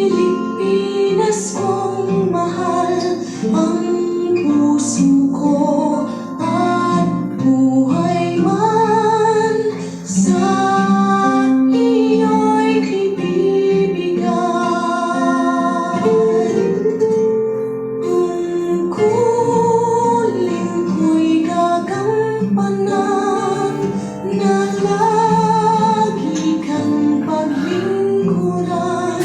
Pilipinas kong mahal, ang puso ko at buhay man sa iyo'y ibibigay. Tungkulin ko'y gagampanan na lagi kang paglingkuran.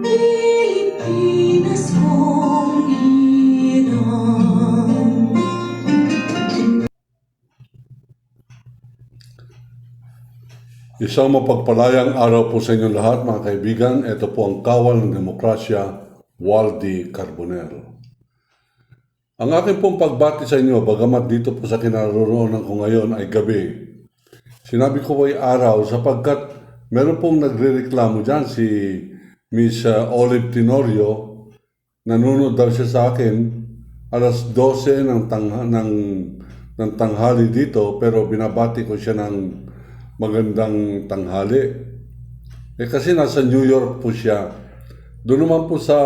Pilipinas kong inang. Isang mapagpalayang araw po sa inyong lahat, mga kaibigan. Ito po ang Kawal ng Demokrasya, Waldy Carbonell. Ang aking pong pagbati sa inyo, bagamat dito po sa kinaroroonan ko ngayon ay gabi. Sinabi ko ay araw sapagkat meron pong nagre-reklamo dyan si Miss Olive Tenorio. Nanonood daw siya sa akin alas 12 ng tanghali dito, pero binabati ko siya ng magandang tanghali. Kasi nasa New York po siya. Doon naman po sa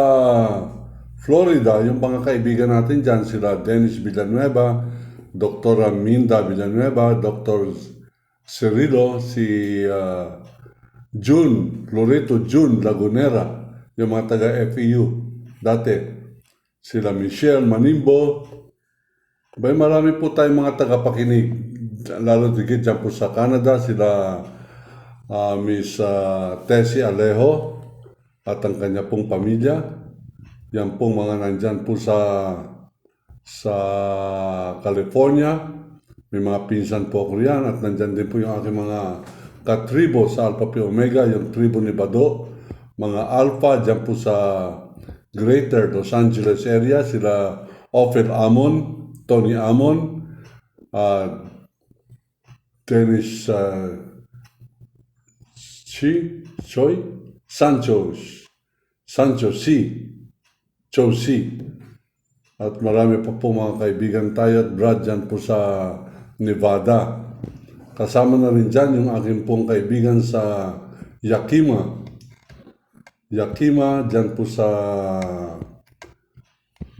Florida, yung mga kaibigan natin dyan, sila Dennis Villanueva, Dr. Minda Villanueva, Dr. Cirilo, si Loreto June Lagunera, yung mga taga-FEU dati, sila Michelle Manimbo. Marami po tayong mga tagapakinig, lalo digit dyan po sa Canada, sila Miss Tessie Alejo at ang kanya pong pamilya. Yan pong mga nandyan po sa California. May mga pinsan po ako riyan at nandyan din po yung aking mga katribo sa Alpha Phi Omega, yung tribo ni Bado. Mga Alpha dyan po sa Greater Los Angeles area, sila Ophel Amon, Tony Amon, Dennis Sancho C. At marami pa po mga kaibigan tayo at Brad dyan po sa Nevada. Kasama na rin dyan yung aking pong kaibigan sa Yakima, dyan po sa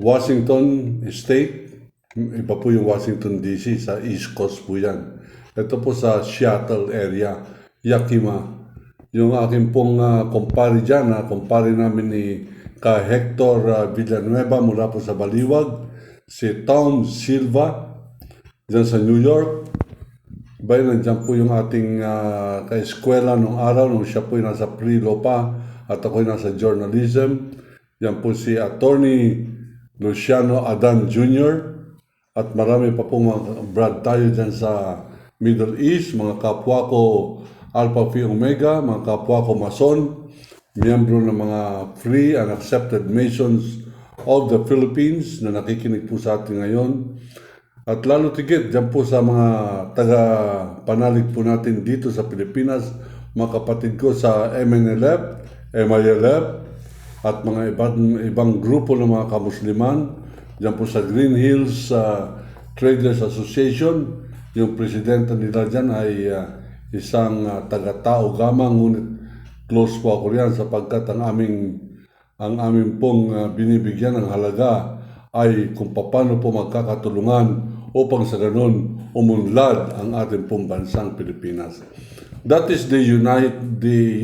Washington State. Iba po yung Washington DC, sa East Coast po yan. Ito po sa Seattle area, Yakima. Yung aking pong kumpare dyan, kumpare namin ni ka Hector Villanueva mula po sa Baliwag, si Tom Silva dyan sa New York. Nandyan po yung ating ka-eskwela nung araw, nung siya po yung nasa pre-law pa at ako'y nasa journalism. Yan po si Attorney Luciano Adan Jr. At marami pa po mga Brad tayo dyan sa Middle East, mga kapwa ko Alpha Phi Omega, mga kapwa ko Mason, miyembro ng mga Free and Accepted Masons of the Philippines na nakikinig po sa atin ngayon. At lalo tigit dyan po sa mga taga-panalig po natin dito sa Pilipinas, mga kapatid ko sa MNLF, MILF, at mga ibang grupo ng mga kamusliman, dyan po sa Green Hills Traders Association. Yung presidente nila dyan ay isang taga-tao gamang, ngunit close po ako riyan sapagkat ang aming pong binibigyan ng halaga ay kung paano po magkakatulungan upang sa ganun umunlad ang ating pong bansang Pilipinas. That is the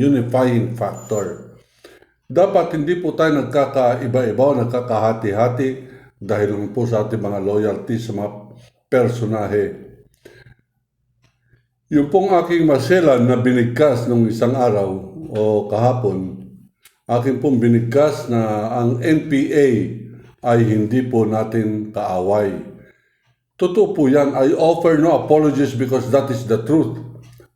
unifying factor. Dapat hindi po tayo nagkakaiba-iba o nagkakahati-hati dahil lang po sa ating mga loyalty sa mga personahe. Yung pong aking maselan na binigkas nung isang araw o kahapon, aking pong binigkas na ang NPA ay hindi po natin kaaway. Totoo po yan. I offer no apologies because that is the truth.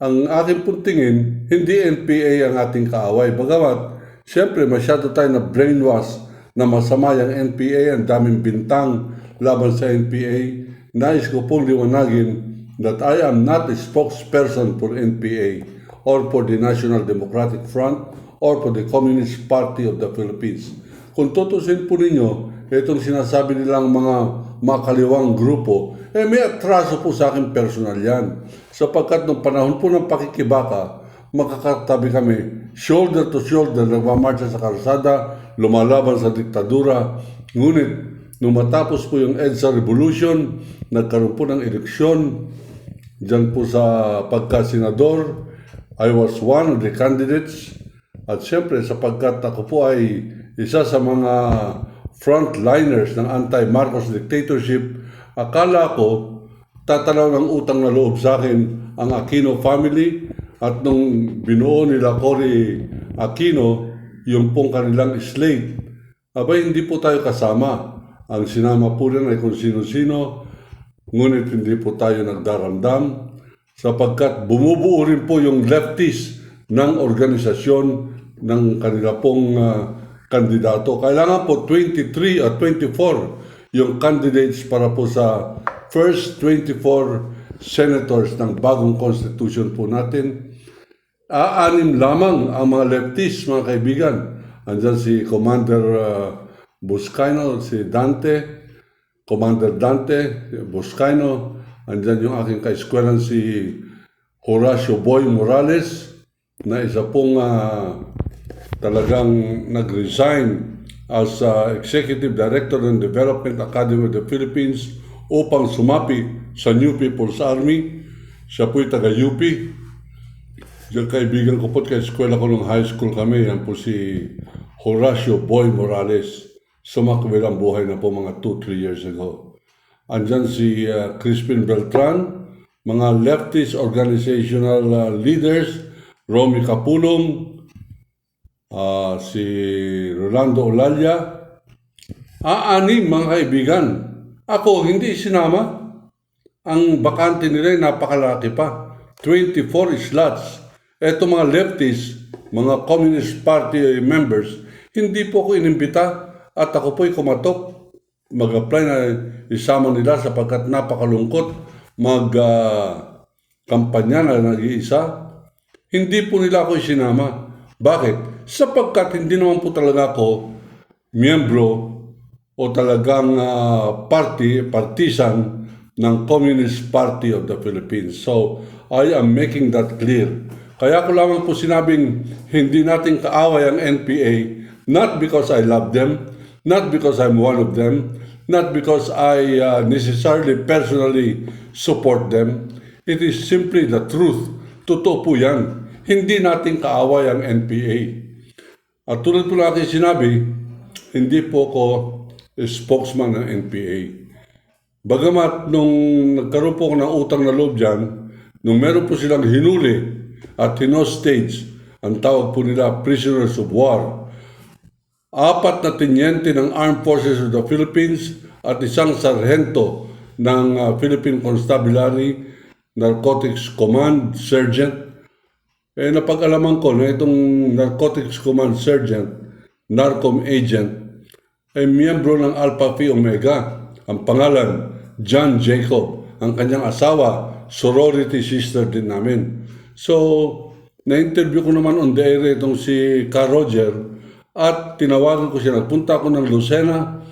Ang aking pong tingin, hindi NPA ang ating kaaway. Bagamat Siyempre, masyado tayo na brainwash na masama yung NPA, ang daming bintang laban sa NPA. Nais ko pong liwanagin that I am not a spokesperson for NPA or for the National Democratic Front or for the Communist Party of the Philippines. Kung tutusin po ninyo, itong sinasabi nilang mga makaliwang grupo, may atraso po sa akin personal yan. Sapagkat nung panahon po ng pakikibaka, makakatabi kami, shoulder to shoulder, nagmamarcha sa kalsada, lumalaban sa diktadura. Ngunit, nung matapos po yung EDSA Revolution, nagkaroon po ng eleksyon, dyan po sa pagka-senador, I was one of the candidates. At siyempre, sapagkat ako po ay isa sa mga frontliners ng anti-Marcos dictatorship, akala ko tatanaw ng utang na loob sa akin ang Aquino family at nung binuo nila Cory Aquino, yung pong kanilang slate, abay hindi po tayo kasama. Ang sinama po rin ay kung sino-sino, ngunit hindi po tayo nagdaramdam sapagkat bumubuo rin po yung leftist ng organisasyon ng kanila pong kandidato. Kailangan po 23 at 24 yung candidates para po sa first 24 senators ng bagong constitution po natin. Aanim lamang ang mga leftists, mga kaibigan. Andyan si Commander Buscaino, si Dante, Commander Dante, Buscaino. Andyan yung aking kaeskwelan si Horacio Boy Morales, na isa pong talagang nag-resign as Executive Director ng Development Academy of the Philippines upang sumapi sa New People's Army. Siya po'y taga-UP. Yung kaibigan ko po at ka-eskwela ko nung high school kami, yan po si Horacio Boy Morales. Sumakwilang buhay na po mga 2-3 years ago. Andyan si Crispin Beltran, mga leftist organizational leaders, Romy Capulong, si Rolando Olalia. Aanim mga kaibigan. Ako hindi sinama. Ang bakante nila ay napakalaki pa. 24 slots. Eto mga leftists, mga Communist Party members, hindi po ako inimbita at ako po'y kumatok. Mag-apply na isama nila sapagkat napakalungkot mag-kampanya na nag-iisa. Hindi po nila ako isinama. Bakit? Sapagkat hindi naman po talaga ako miyembro o talagang partisan ng Communist Party of the Philippines. So, I am making that clear. Kaya ko lamang po sinabing hindi natin kaaway ang NPA, not because I love them, not because I'm one of them, not because I necessarily personally support them. It is simply the truth. Totoo po yan. Hindi natin kaaway ang NPA. At tulad po na aking sinabi, hindi po ako spokesman ng NPA. Bagamat nung nagkaroon po ako ng utang na loob dyan, nung meron po silang hinuli at hinostage, ang tawag po nila prisoners of war, 4 na tenyente ng Armed Forces of the Philippines at isang sarhento ng Philippine Constabulary Narcotics Command Sergeant. Napag-alaman ko na itong Narcotics Command Sergeant, Narcom Agent, ay miyembro ng Alpha Phi Omega. Ang pangalan, John Jacob. Ang kanyang asawa, sorority sister din namin. So, na-interview ko naman on the air itong si Ka Roger at tinawagan ko siya. Nagpunta ako ng Lucena,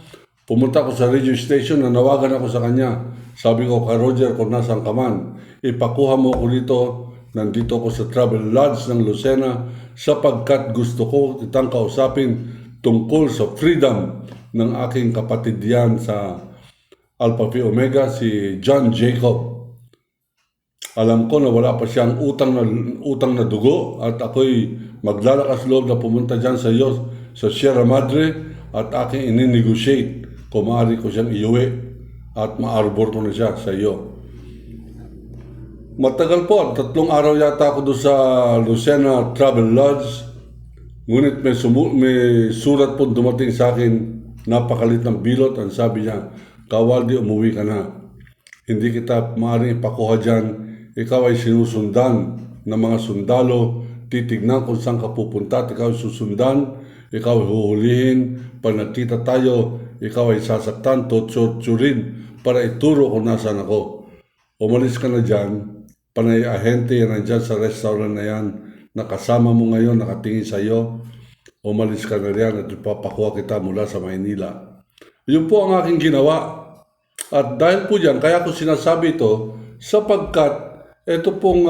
pumunta ako sa radio station, nanawagan ako sa kanya. Sabi ko, Ka Roger, kung nasan ka man, ipakuha mo ako dito. Nandito ako sa Travel Lodge ng Lucena sapagkat gusto ko kitang kausapin tungkol sa freedom ng aking kapatid yan sa Alpha Phi Omega, si John Jacob. Alam ko na wala pa siyang utang na dugo at ako'y maglalakas loob na pumunta dyan sa iyo sa Sierra Madre at aking ini-negotiate kung maaari ko siyang iuwi at ma-arbor ko na siya sa iyo. Matagal po, 3 araw yata ako doon sa Lucena Travel Lodge. Ngunit may surat po dumating sa akin, napakalit ng bilot. Ang sabi niya, Kawaldi, umuwi ka na. Hindi kita maaaring ipakuha dyan. Ikaw ay sinusundan ng mga sundalo. Titignan kung saan ka pupunta at ikaw ay susundan. ikaw ay huhulihin. Pag nagkita tayo, ikaw ay sasaktan, torturin para ituro kung nasaan ako. Umalis ka na dyan, panay ahente yan nandyan sa restaurant na yan, nakasama mo ngayon, nakatingin sa iyo, umalis ka na riyan at ipapakuha kita mula sa Maynila. Yun po ang aking ginawa. At dahil po dyan, kaya ko sinasabi ito, sapagkat ito pong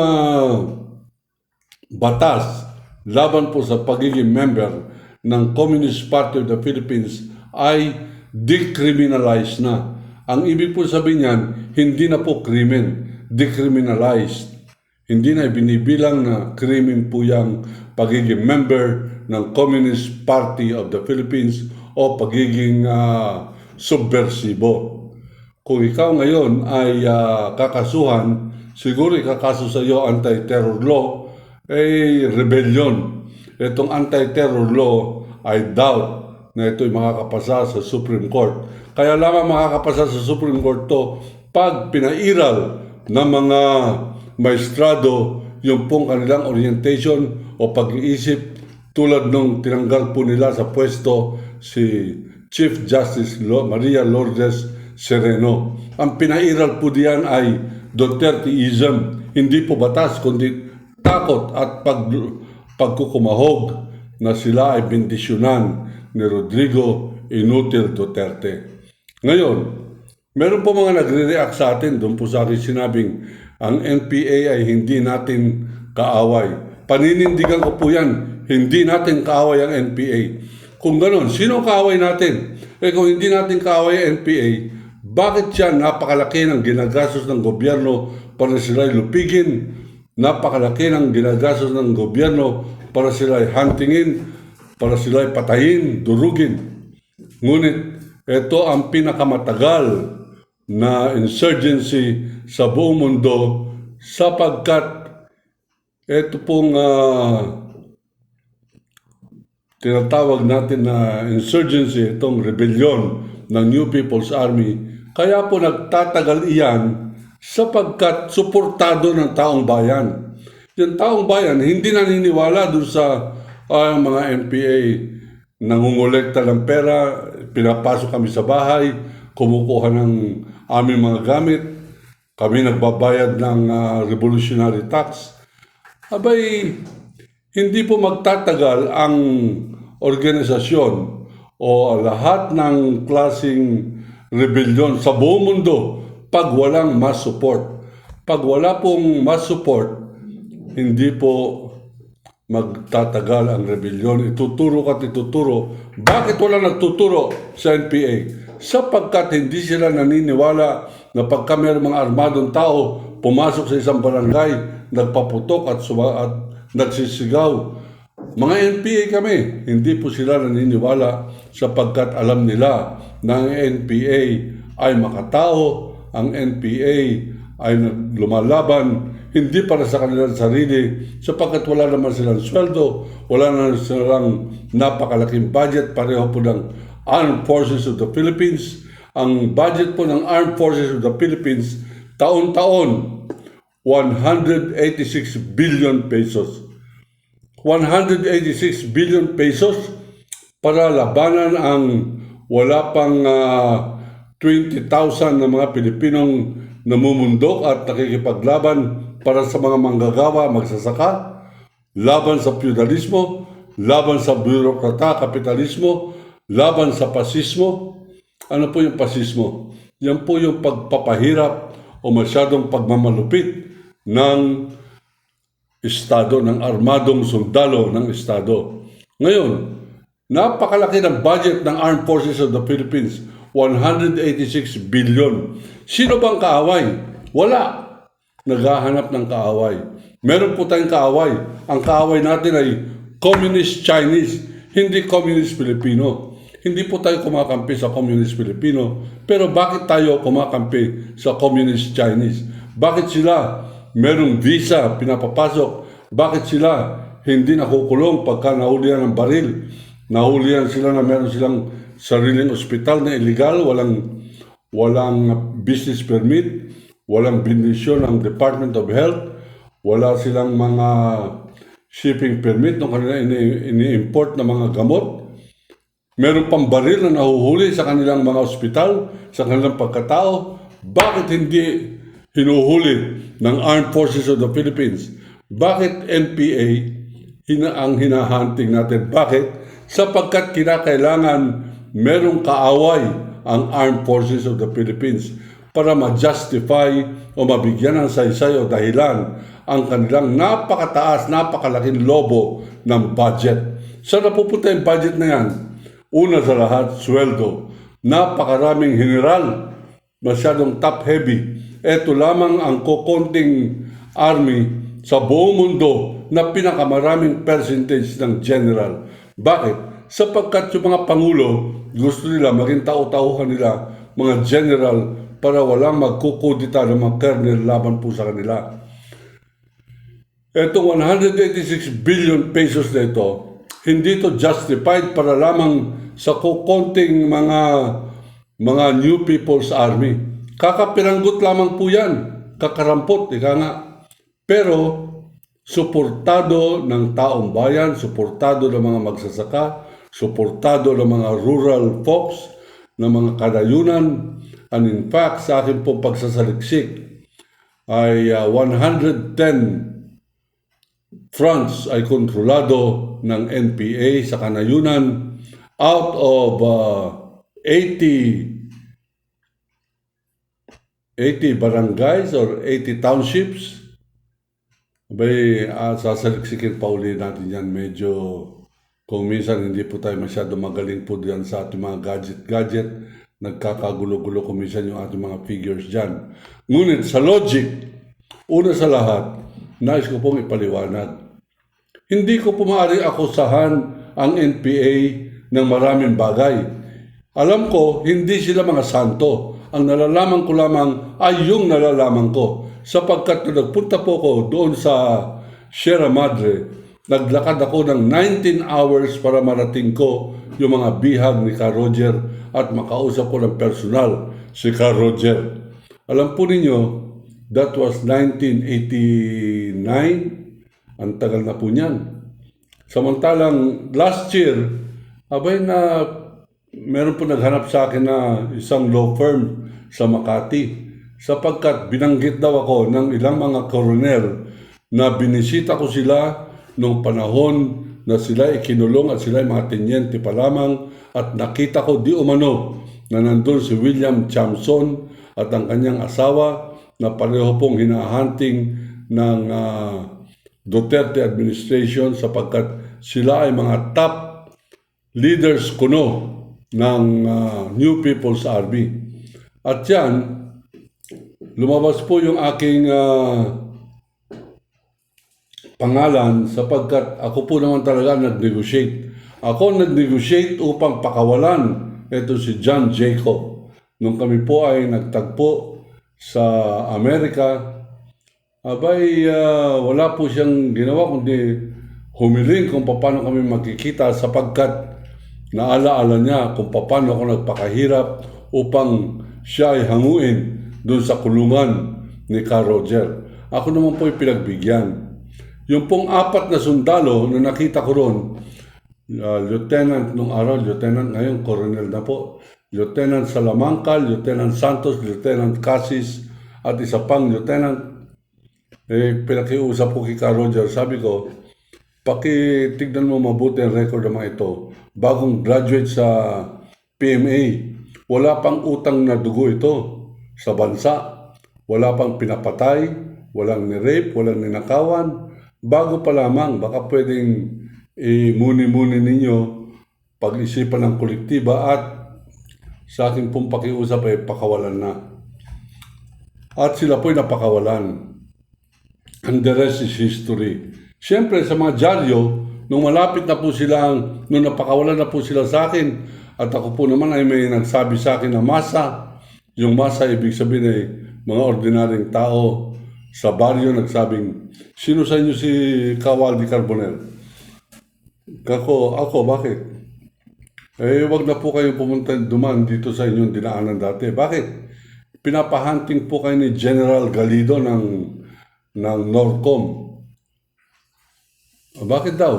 batas laban po sa pagiging member ng Communist Party of the Philippines ay decriminalized na. Ang ibig po sabihin niyan, hindi na po krimen, decriminalized. Hindi na binibilang na krimen po yung pagiging member ng Communist Party of the Philippines o pagiging subversibo. Kung ikaw ngayon ay kakasuhan, siguro ikakaso sa iyo anti-terror law, rebellion. Itong anti-terror law, I doubt na ito'y makakapasa sa Supreme Court. Kaya lamang makakapasa sa Supreme Court to pag pinairal ng mga maestrado yung pong kanilang orientation o pag-iisip tulad nung tinanggal po nila sa pwesto si Chief Justice Maria Lourdes Sereno. Ang pinairal po diyan ay Duterteism, hindi po batas kundi takot at pagkukumahog na sila ay bendisyonan ni Rodrigo Inutil Duterte. Ngayon, meron po mga nagre-react sa atin doon po sa akin sinabing ang NPA ay hindi natin kaaway. Paninindigan ko po yan, hindi natin kaaway ang NPA. Kung gano'n, sino kaaway natin? Kung hindi natin kaaway ang NPA, bakit siya napakalaki ng ginagastos ng gobyerno para sila lupigin? Napakalaki ng ginagastos ng gobyerno para sila huntingin, para sila patayin, durugin. Ngunit ito ang pinakamatagal na insurgency sa buong mundo sapagkat ito pong tinatawag natin na insurgency, itong rebellion ng New People's Army. Kaya po nagtatagal iyan sapagkat suportado ng taong bayan. Yung taong bayan hindi naniniwala doon sa mga NPA nangungulekta ng pera, pinapasok kami sa bahay, kumukuha ng aming mga gamit, kami nagbabayad ng revolutionary tax. Abay, hindi po magtatagal ang organisasyon o lahat ng klaseng rebellion sa buong mundo pag walang mass support. Pag wala pong mass support, hindi po magtatagal ang rebellion. Ituturo at ituturo. Bakit wala nagtuturo sa NPA? Sapagkat hindi sila naniniwala na pagka mayroong mga armadong tao pumasok sa isang barangay, nagpaputok at nagsisigaw. Mga NPA kami, hindi po sila naniniwala sapagkat alam nila na ang NPA ay makatao, ang NPA ay lumalaban hindi para sa kanilang sarili sapagkat wala naman silang sweldo, wala naman silang napakalaking budget, pareho po ng Armed Forces of the Philippines. Ang budget po ng Armed Forces of the Philippines taon-taon 186 billion pesos. 186 billion pesos para labanan ang wala pang 20,000 na mga Pilipinong namumundok at nakikipaglaban para sa mga manggagawa, magsasaka, laban sa feudalismo, laban sa bureaukrata, kapitalismo, laban sa pasismo. Ano po yung pasismo? Yan po yung pagpapahirap o masyadong pagmamalupit ng Estado, ng armadong sundalo ng Estado. Ngayon, napakalaki ng budget ng Armed Forces of the Philippines, 186 billion. Sino bang kaaway? Wala. Naghahanap ng kaaway. Meron po tayong kaaway. Ang kaaway natin ay Communist Chinese, hindi Communist Filipino. Hindi po tayo kumakampi sa Communist Filipino. Pero bakit tayo kumakampi sa Communist Chinese? Bakit sila merong visa pinapapasok? Bakit sila hindi nakukulong pagka nahulihan ng baril? Nahulihan sila na meron silang sariling ospital na illegal, walang business permit, walang bendisyon ng Department of Health, wala silang mga shipping permit nung kanila ini-import na mga gamot. Meron pang baril na nahuhuli sa kanilang mga ospital, sa kanilang pagkatao. Bakit hindi hinuhuli ng Armed Forces of the Philippines? Bakit NPA ang hinahunting natin? Bakit? Sapagkat kinakailangan merong kaaway ang Armed Forces of the Philippines para ma-justify o mabigyan ng saysay o dahilan ang kanilang napakataas, napakalaking lobo ng budget. Saan napupunta yung budget na yan? Una sa lahat, sweldo. Napakaraming general, masyadong top-heavy. Ito lamang ang kukonting army sa buong mundo na pinakamaraming percentage ng general. Bakit? Sapagkat yung mga pangulo, gusto nila maging tao-tauhan nila mga general para walang magkukudita ng mga colonel laban po sa kanila. Itong 186 billion pesos na ito, hindi ito justified para lamang sa kukonting mga New People's Army. Kakapiranggot lamang po yan, kakarampot, ika nga. Pero, suportado ng taong bayan, suportado ng mga magsasaka, suportado ng mga rural folks, ng mga kadayunan, and in fact, sa akin pong pagsasaliksik, ay 110 fronts ay kontrolado ng NPA sa kanayunan out of 80 barangays or 80 townships. Sasaliksikin pa uli natin yan. Medyo kung minsan hindi po tayo masyado magaling po diyan sa ating mga gadget. Nagkakagulo-gulo kung minsan yung ating mga figures dyan. Ngunit sa logic, una sa lahat, nais ko pong ipaliwanag. Hindi ko po maaaring akusahan ang NPA ng maraming bagay. Alam ko, hindi sila mga santo. Ang nalalaman ko lamang ay yung nalalaman ko. Sapagkat nagpunta po ko doon sa Sierra Madre, naglakad ako ng 19 hours para marating ko yung mga bihag ni Ka Roger at makausap ko ng personal si Ka Roger. Alam po ninyo, that was 1989. Ang tagal na po niyan. Samantalang last year, meron po naghanap sa akin na isang law firm sa Makati sapagkat binanggit daw ako ng ilang mga koronel na binisita ko sila noong panahon na sila ikinulong at sila ay mga tenyente pa lamang at nakita ko di umano na nandun si William Chamson at ang kanyang asawa na pareho pong hinahunting ng Duterte administration sapagkat sila ay mga top leaders kuno ng New People's Army. At yan, lumabas po yung aking pangalan sapagkat ako po naman talaga nag-negotiate. Ako nag-negotiate upang pakawalan ito si John Jacob. Nung kami po ay nagtagpo sa Amerika, wala po siyang ginawa kundi humiling kung paano kami magkikita sapagkat naalaala niya kung paano ako nagpakahirap upang siya ay hanguin doon sa kulungan ni Ka Roger. Ako naman po ay pinagbigyan. Yung pong 4 na sundalo na nakita ko ron, Lieutenant nung araw, Lieutenant ngayon, Colonel na po, Lieutenant Salamanca, Lieutenant Santos, Lieutenant Casis, at isa pang Lieutenant, pinakiusap ko kay Ka Roger, sabi ko, pakitignan mo mabuti ang record ng mga ito. Bagong graduate sa PMA, wala pang utang na dugo ito sa bansa. Wala pang pinapatay, walang ni-rape, walang ninakawan. Bago pa lamang, baka pwedeng muni-muni ninyo pag-isipan ng kolektiba at sa aking pong pakiusap ay pakawalan na. At sila po'y napakawalan. And the rest is history. Siyempre sa mga dyaryo, nung malapit na po sila, nung napakawalan na po sila sa akin, at ako po naman ay may nagsabi sa akin na masa. Yung masa, ibig sabihin ay mga ordinaryong tao sa baryo nagsabing, sino sa inyo si Kawaldi Carbonell? Ako, bakit? Wag na po kayo pumunta duman dito sa inyong dinaanan dati. Bakit? Pinapahunting po kayo ni General Galido ng Norcom. Bakit daw?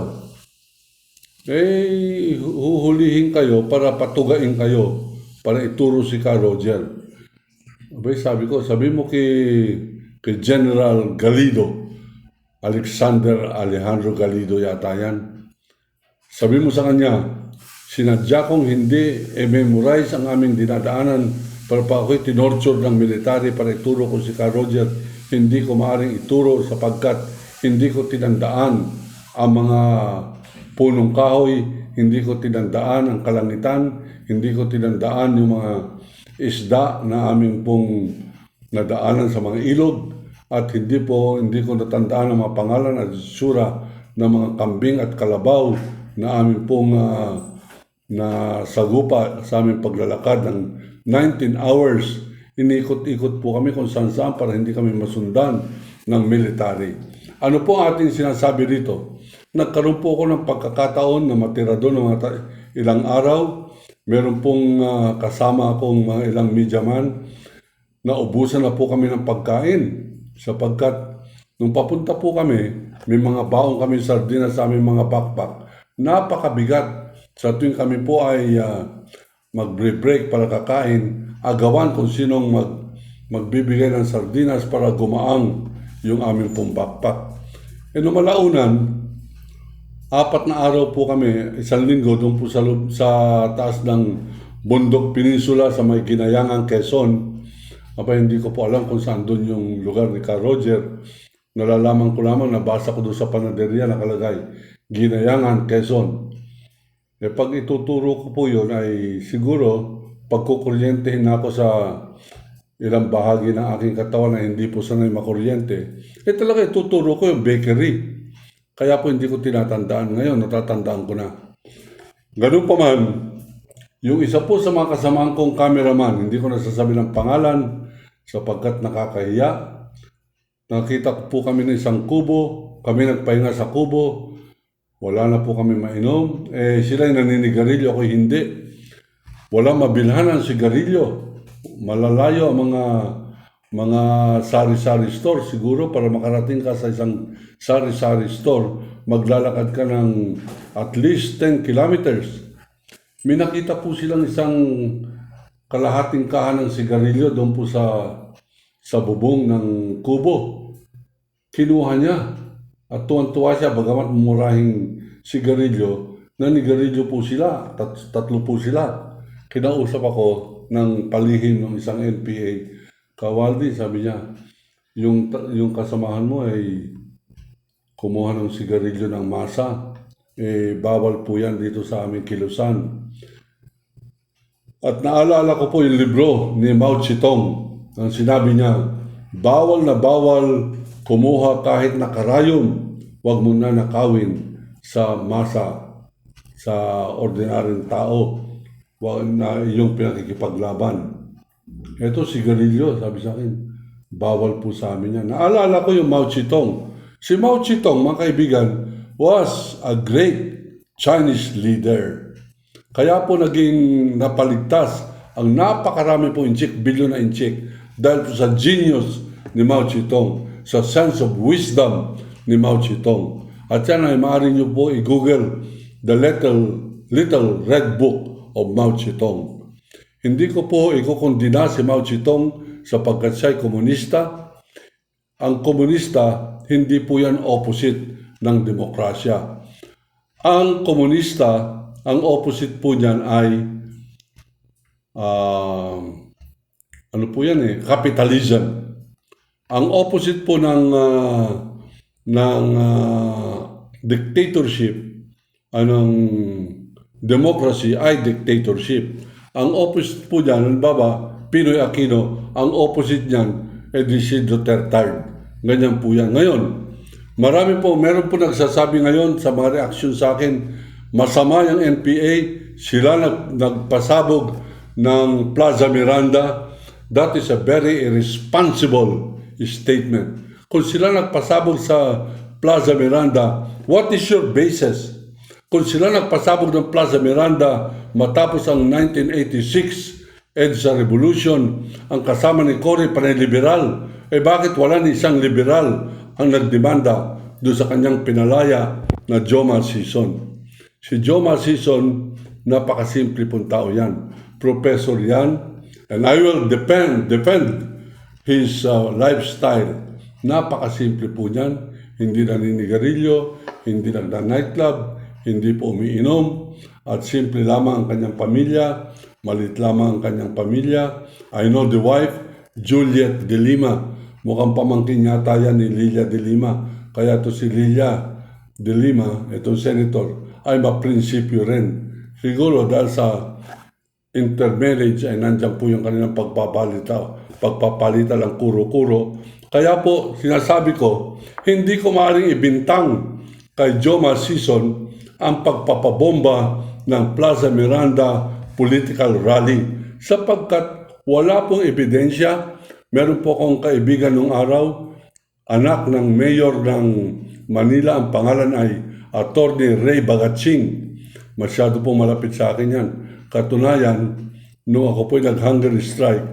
huhulihin kayo para patugain kayo, para ituro si Ka Roger. Abay, sabi mo kay General Galido, Alexander Alejandro Galido yata yan. Sabi mo sa kanya, sinadya kong hindi memorize ang aming dinadaanan para pa ako'y tinorture ng military para ituro ko si Ka Roger. Hindi ko maaaring ituro sapagkat hindi ko tinandaan ang mga punong kahoy, hindi ko tinandaan ang kalangitan, hindi ko tinandaan yung mga isda na aming pong nadaanan sa mga ilog, at hindi ko natandaan ang mga pangalan at sura ng mga kambing at kalabaw na aming pong nasagupa sa aming paglalakad ng 19 hours. Inikot-ikot po kami kung saan-saan para hindi kami masundan ng military. Ano po ating sinasabi dito? Nagkaroon po ako ng pagkakataon na matira doon ng ilang araw. Meron pong kasama akong mga ilang media man. Naubusan na po kami ng pagkain sapagkat nung papunta po kami, may mga baong kami sardinas sa aming mga backpack. Napakabigat. Sa tuwing kami po ay mag-break para kakain, agawan kung sinong magbibigay ng sardinas para gumaang yung aming pong backpack. Nung malaunan, 4 na araw po kami, 1 linggo doon po sa taas ng Bundok Peninsula sa may Ginayangan, Quezon. Hindi ko po alam kung saan doon yung lugar ni Ka Roger. Nalalaman ko lamang, nabasa ko doon sa panaderia nakalagay, Ginayangan, Quezon. Pag ituturo ko po yun ay siguro pagkukuryentehin ako sa ilang bahagi ng aking katawan na hindi po sanay makuryente. Talaga ituturo ko yung bakery. Kaya po hindi ko tinatandaan. Ngayon, natatandaan ko na. Ganun pa man, yung isa po sa mga kasamahan kong cameraman, hindi ko nasasabi ng pangalan sapagkat nakakahiya. Nakita ko po kami ng isang kubo. Kami nagpahinga sa kubo. Wala na po kami mainom. Sila'y naninigarilyo, ako hindi. Wala mabilhan ang sigarilyo. Malalayo ang mga sari-sari store siguro para makarating ka sa isang sari-sari store, maglalakad ka ng at least 10 kilometers. May nakita po silang isang kalahating kahan ng sigarilyo doon po sa bubong ng kubo. Kinuha niya at tuwan-tuwa siya bagamat murahing sigarilyo, nanigarilyo po sila, tatlo po sila. Kinausap ako ng palihim ng isang NPA. Kawaldi, sabi niya, yung kasamahan mo ay kumuha ng sigarilyo ng masa. Bawal po yan dito sa aming kilusan. At naalala ko po yung libro ni Mao Zedong. Ang sinabi niya, bawal na bawal kumuha kahit na karayom. Huwag mo na nakawin sa masa, sa ordinaryong tao. Huwag na iyong pinakikipaglaban. Ito, sigarilyo, sabi sa akin, bawal po sa amin yan. Naalala ko yung Mao Zedong. Si Mao Zedong, mga kaibigan, was a great Chinese leader. Kaya po naging napaligtas ang napakarami po bilyon na inchik dahil po sa genius ni Mao Zedong, sa sense of wisdom ni Mao Zedong. At yan ay maaari nyo po i-google the little red book of Mao Zedong. Hindi ko po ikukondina si Mao Zedong sapagkat siya'y komunista. Ang komunista, hindi po yan opposite ng demokrasya. Ang komunista, ang opposite po niyan ay capitalism. Ang opposite po ng dictatorship, democracy ay dictatorship. Ang opposite po dyan, halimbawa, Pinoy Aquino, ang opposite niyan, si Duterte. Ganyan po yan. Ngayon, meron po nagsasabi ngayon sa mga reaksyon sa akin, masama yung NPA, sila nagpasabog ng Plaza Miranda. That is a very irresponsible statement. Kung sila nagpasabog sa Plaza Miranda, what is your basis? Kung sila nagpasabog ng Plaza Miranda matapos ang 1986 EDSA Revolution, ang kasama ni Cory panay-liberal, bakit wala ni isang liberal ang nagdemanda doon sa kanyang pinalaya na Joma Sison? Si Joma Sison, napakasimple pong tao yan. Professor yan. And I will defend his lifestyle. Napakasimple po niyan. Hindi naninigarilyo, hindi nagda-nightclub, hindi po umiinom, at simple lamang ang kanyang pamilya, malit lamang ang kanyang pamilya. I know the wife, Juliet de Lima. Mukhang pamangkin yata yan ni Lilia de Lima. Kaya to si Lilia de Lima, itong senator, ay maprinsipyo rin. Siguro dahil sa intermarriage ay nandyan po yung kanilang pagpapalitan ng kuro-kuro. Kaya po, sinasabi ko, hindi ko maaaring ibintang kay Joma Sison ang pagpapabomba ng Plaza Miranda political rally sapagkat wala pong ebidensya. Meron po akong kaibigan nung araw, anak ng mayor ng Manila, ang pangalan ay Attorney Ray Bagatsing. Masyado pong malapit sa akin yan. Katunayan, nung ako po'y nag-hunger strike,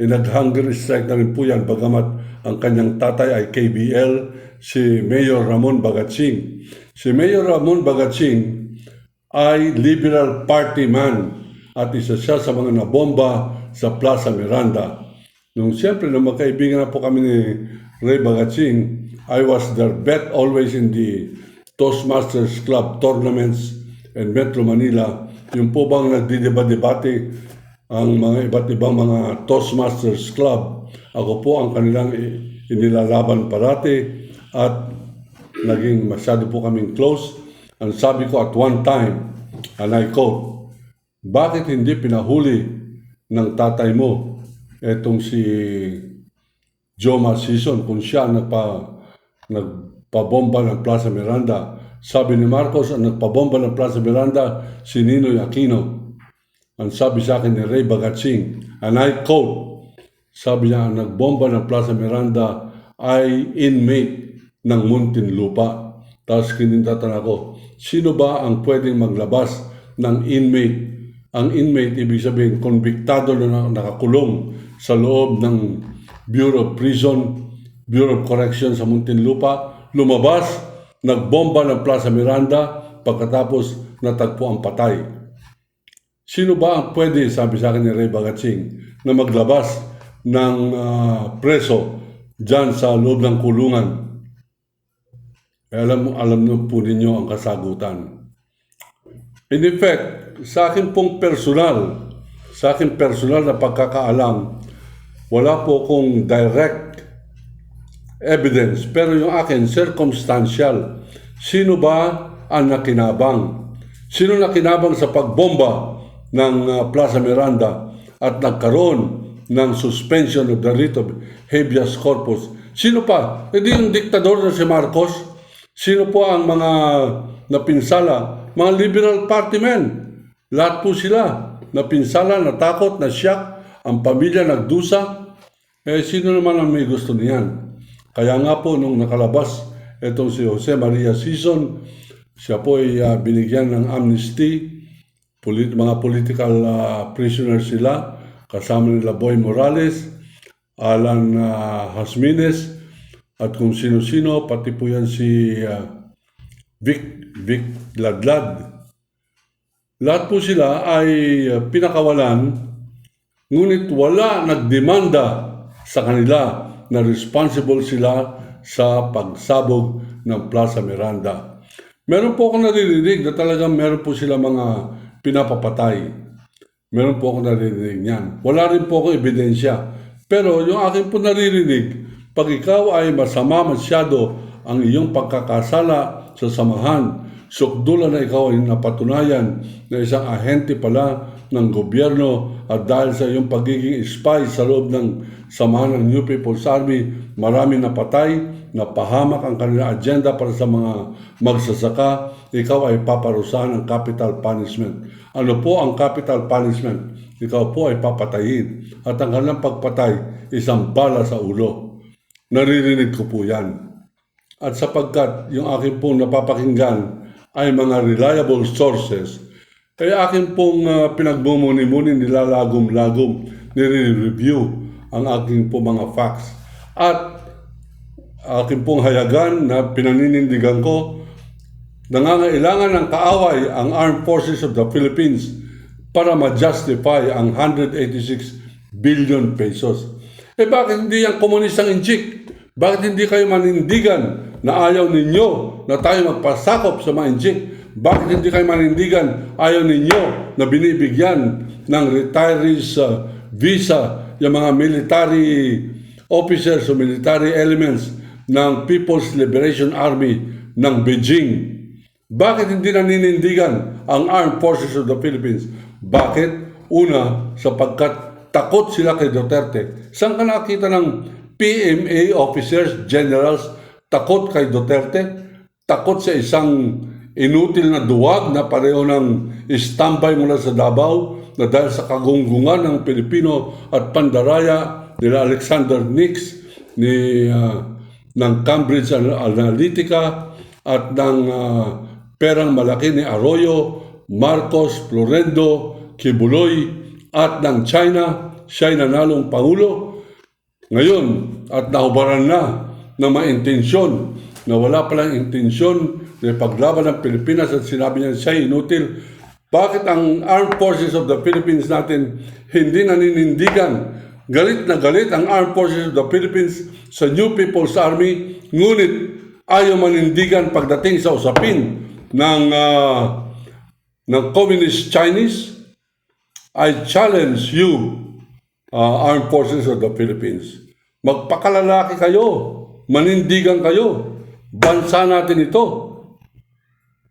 nag-hunger strike na rin po yan, bagamat ang kanyang tatay ay KBL, si Mayor Ramon Bagatsing. Si Mayor Ramon Bagatsing ay Liberal Party man at isa siya sa mga nabomba sa Plaza Miranda. Nung siyempre, nung magkaibigan na po kami ni Ray Bagatsing, I was their bet always in the Toastmasters Club tournaments in Metro Manila. Yung po bang nagdideba-debate ang mga iba't ibang mga Toastmasters Club, ako po ang kanilang inilalaban parati at naging masyado po kaming close. Ang sabi ko at one time, and I quote, bakit hindi pinahuli ng tatay mo etong si Joma Sison kung siya nagpabomba ng Plaza Miranda? Sabi ni Marcos, ang nagpabomba ng Plaza Miranda, si Ninoy Aquino. Ang sabi sa akin ni Ray Bagatsing, and I quote, sabi niya, ang nagbomba ng Plaza Miranda ay inmate ng Muntinlupa. Tapos kinindatan ako, sino ba ang pwedeng maglabas ng inmate? Ang inmate, ibig sabihin, konbiktado na nakakulong sa loob ng Bureau of Prison, Bureau of Correction sa Muntinlupa, lumabas, nagbomba ng Plaza Miranda, pagkatapos natagpo ang patay. Sino ba ang pwede, sabi sa akin ni Ray Bagatsing, na maglabas ng preso dyan sa loob ng kulungan? Alam po ninyo ang kasagutan. In effect, sa akin personal na pagkakaalam, wala po akong direct evidence, pero yung akin, circumstantial. Sino ba ang nakinabang? Sino nakinabang sa pagbomba ng Plaza Miranda at nagkaroon ng suspension of the writ of habeas corpus? Sino pa? Hindi yung diktador na si Marcos. Sino po ang mga napinsala? Mga Liberal Party men. Lahat po sila napinsala, natakot, nasyak, ang pamilya nagdusa. Sino naman ang may gusto niyan? Kaya nga po nung nakalabas itong si Jose Maria Sison, siya po ay binigyan ng amnesty. Mga political prisoners sila, kasama nila Boy Morales, Alan Hasmines, at kung sino-sino, pati po yan si Vic Ladlad. Lahat po sila ay pinakawalan, ngunit wala nagdemanda sa kanila na responsible sila sa pagsabog ng Plaza Miranda. Meron po akong naririnig na talagang meron po sila mga pinapapatay. Meron po akong naririnig niyan. Wala rin po akong ebidensya. Pero yung akin po naririnig, pag ikaw ay masama masyado ang iyong pagkakasala sa samahan, sukdula na ikaw ay napatunayan na isang ahente pala ng gobyerno at dahil sa iyong pagiging spy sa loob ng samahan ng New People's Army, marami napatay, napahamak ang kanilang agenda para sa mga magsasaka, ikaw ay paparusahan ng capital punishment. Ano po ang capital punishment? Ikaw po ay papatayin. At ang kanilang pagpatay, isang bala sa ulo. Naririnig ko po yan. At sapagkat yung aking pong napapakinggan ay mga reliable sources, kaya akin pong pinagbumuni-muni, nilalagom-lagom, nire-review ang aking pong mga facts. At akin pong hayagan na pinaninindigan ko Nangangailangan ng kaaway ang Armed Forces of the Philippines para ma-justify ang 186 billion pesos. Bakit hindi ang komunistang inchik? Bakit hindi kayo manindigan na ayaw ninyo na tayo magpasakop sa mga inchik? Bakit hindi kayo manindigan ayaw ninyo na binibigyan ng retirees visa yung mga military officers o military elements ng People's Liberation Army ng Beijing? Bakit hindi naninindigan ang Armed Forces of the Philippines? Bakit? Una, sapagkat takot sila kay Duterte. Saan ka nakita ng PMA officers, generals, takot kay Duterte? Takot sa isang inutil na duwag na pareho ng standby mula sa Davao na dahil sa kagunggungan ng Pilipino at pandaraya nila Alexander Nix ng Cambridge Analytica at ng perang malaki ni Arroyo, Marcos, Florendo, Kibuloy at ng China, siya'y nanalong Pangulo. Ngayon, at nahubaran na ng mga intensyon na wala palang intensyon na paglaban ng Pilipinas at sinabi niya siya'y inutil. Bakit ang Armed Forces of the Philippines natin hindi naninindigan? Galit na galit ang Armed Forces of the Philippines sa New People's Army, ngunit ayaw manindigan pagdating sa usapin ng Communist Chinese. I challenge you, Armed Forces of the Philippines. Magpakalalaki kayo, manindigan kayo. Bansa natin ito.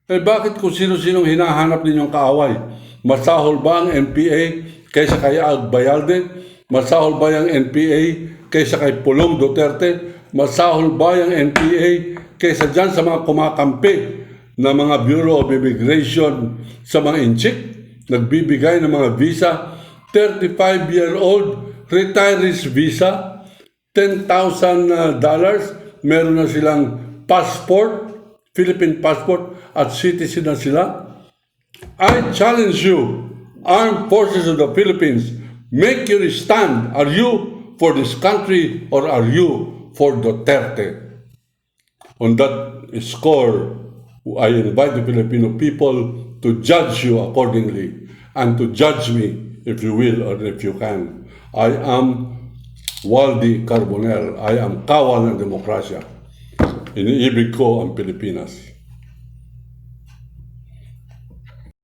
Bakit kung sino-sinong hinahanap ninyong kaaway? Masahol ba ang NPA kaysa kay Agbayalde? Masahol ba yung NPA kaysa kay Pulong Duterte? Masahol ba yung NPA kaysa dyan sa mga kumakampi na mga Bureau of Immigration sa mga inchik? Nagbibigay ng mga visa, 35-year-old retirees visa, $10,000, meron na silang passport, Philippine passport, at citizen na sila. I challenge you, Armed Forces of the Philippines, make your stand. Are you for this country or are you for Duterte? On that score, I invite the Filipino people to judge you accordingly and to judge me if you will or if you can. I am Waldy Carbonell. I am kawal ng demokrasya. Iniibig ko ang Pilipinas.